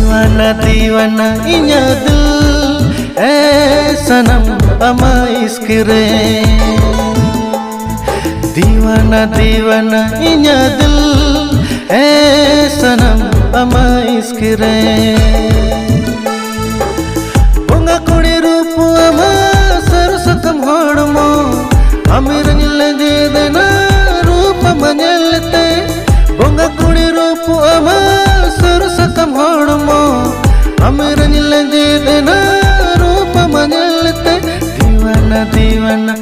दीवाना दीवाना इन्या दिल सनम अमा इश्क रे दीवाना दीवाना इन्या दिल सनम अमा इश्क रे बोंगा कुड़ी रूप अमा सरसकम होड़मो अमीर निलजे देना रूप मഞ്ഞलते बोंगा कुड़ी रूप अमा सरसकम होड़मो अमीर निलजे देना रूप मഞ്ഞलते दीवाना दीवाना